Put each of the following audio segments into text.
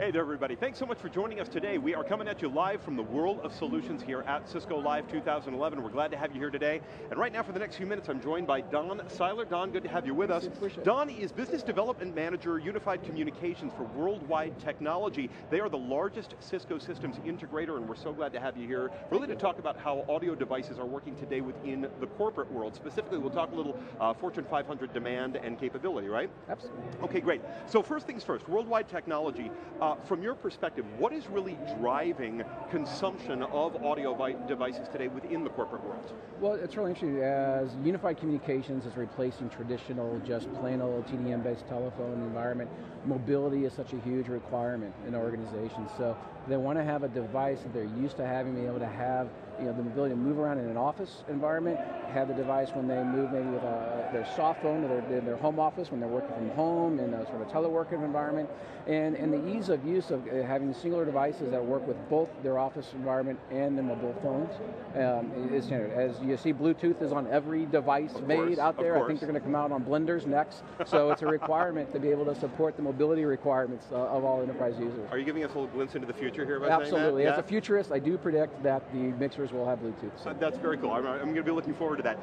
Hey there everybody, thanks so much for joining us today. We are coming at you live from the World of Solutions here at Cisco Live 2011. We're glad to have you here today. And right now for the next few minutes, I'm joined by Don Seiler. Don, good to have you with us. Don is Business Development Manager, Unified Communications for Worldwide Technology. They are the largest Cisco systems integrator, and we're so glad to have you here, really to talk about how audio devices are working today within the corporate world. Specifically, we'll talk a little Fortune 500 demand and capability, right? Absolutely. Okay, great. So first things first, Worldwide Technology. From your perspective, what is really driving consumption of audio devices today within the corporate world? Well, it's really interesting as unified communications is replacing traditional, just plain old TDM-based telephone environment. Mobility is such a huge requirement in organizations. So they want to have a device that they're used to having, being able to have the ability to move around in an office environment, have the device when they move maybe with their soft phone to their home office, when they're working from home in a sort of teleworking environment, and the ease of use of having singular devices that work with both their office environment and their mobile phones is standard. As you see, Bluetooth is on every device made out there. I think they're going to come out on blenders next, so it's a requirement to be able to support the mobility requirements of all enterprise users. Are you giving us a little glimpse into the future here? Absolutely. As a futurist, I do predict that the mixers will have Bluetooth. So. That's very cool. I'm going to be looking forward to that.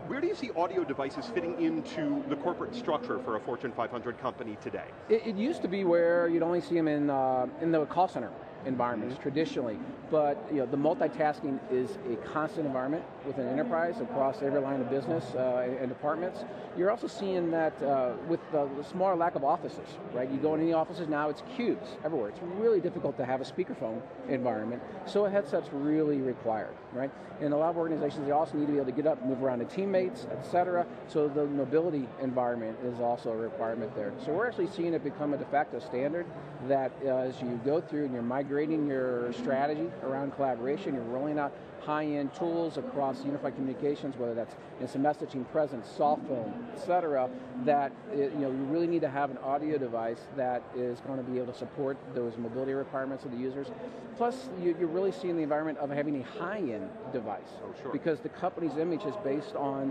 Where do you see audio devices fitting into the corporate structure for a Fortune 500 company today? It used to be where you'd only see them in the call center environments traditionally, but the multitasking is a constant environment within enterprise across every line of business and departments. You're also seeing that with the smaller lack of offices, right? You go in any offices now, it's cubes everywhere. It's really difficult to have a speakerphone environment, so a headset's really required, right? In a lot of organizations, they also need to be able to get up, move around to teammates, et cetera, so the mobility environment is also a requirement there. So we're actually seeing it become a de facto standard that as you go through and you're migrating your strategy around collaboration, you're rolling out high-end tools across unified communications, whether that's instant messaging, presence, soft phone, et cetera, that you really need to have an audio device that is going to be able to support those mobility requirements of the users. Plus, you're really seeing the environment of having a high-end device. Oh, sure. Because the company's image is based on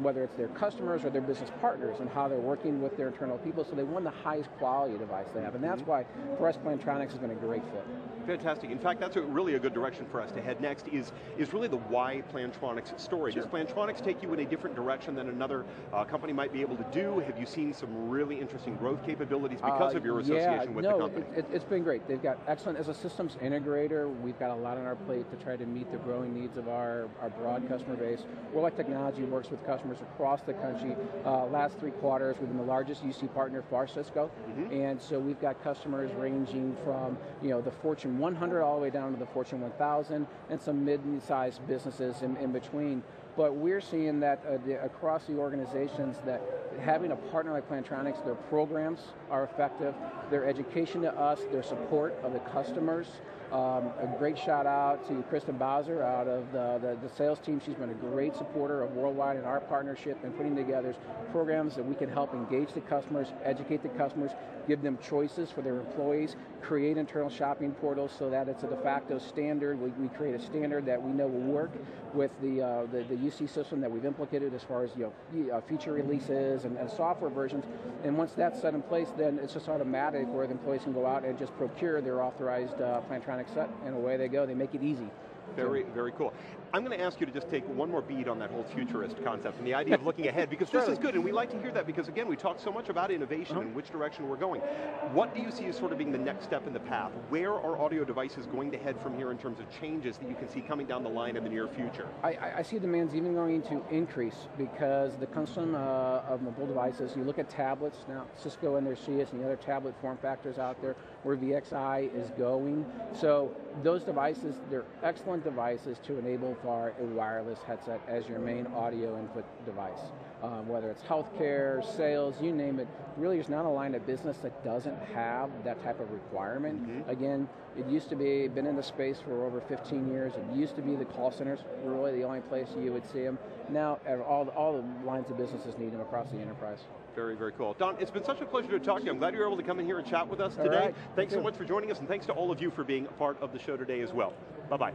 whether it's their customers or their business partners and how they're working with their internal people, so they want the highest quality device they have. And that's why, for us, Plantronics has been a great fit. Fantastic. In fact, that's really a good direction for us to head next, is really the why Plantronics story. Sure. Does Plantronics take you in a different direction than another company might be able to do? Have you seen some really interesting growth capabilities because of your association with the company? It's been great. They've got excellent, as a systems integrator, we've got a lot on our plate to try to meet the growing needs of our broad customer base. Worldwide Technology works with customers across the country. Last 3 quarters, we've been the largest UC partner for Cisco, and so we've got customers ranging from the Fortune 100 all the way down to the Fortune 1000, and some mid-sized businesses in between. But we're seeing that across the organizations that having a partner like Plantronics, their programs are effective, their education to us, their support of the customers. A great shout out to Kristen Bowser out of the sales team. She's been a great supporter of Worldwide and our partnership and putting together programs that we can help engage the customers, educate the customers, give them choices for their employees, create internal shopping portals so that it's a de facto standard. We create a standard that we know will work with the UC system that we've implicated as far as feature releases and software versions. And once that's set in place, then it's just automatic where the employees can go out and just procure their authorized Plantronics set, and away they go. They make it easy. Very, very cool. I'm going to ask you to just take one more beat on that whole futurist concept and the idea of looking ahead, because this is good, and we like to hear that because, again, we talk so much about innovation and which direction we're going. What do you see as sort of being the next step in the path? Where are audio devices going to head from here in terms of changes that you can see coming down the line in the near future? I see demand's even going to increase because the consumption of mobile devices, you look at tablets now, Cisco and their CS and the other tablet form factors out there, where VXI is going. So those devices, they're excellent devices to enable for a wireless headset as your main audio input device. Whether it's healthcare, sales, you name it, really there's not a line of business that doesn't have that type of requirement. Again, it used to be, been in the space for over 15 years, it used to be the call centers, really the only place you would see them. Now, all the lines of businesses need them across the enterprise. Very, very cool. Don, it's been such a pleasure to talk to you. I'm glad you were able to come in here and chat with us today. All right. Thanks so much for joining us, and thanks to all of you for being a part of the show today as well. Bye-bye.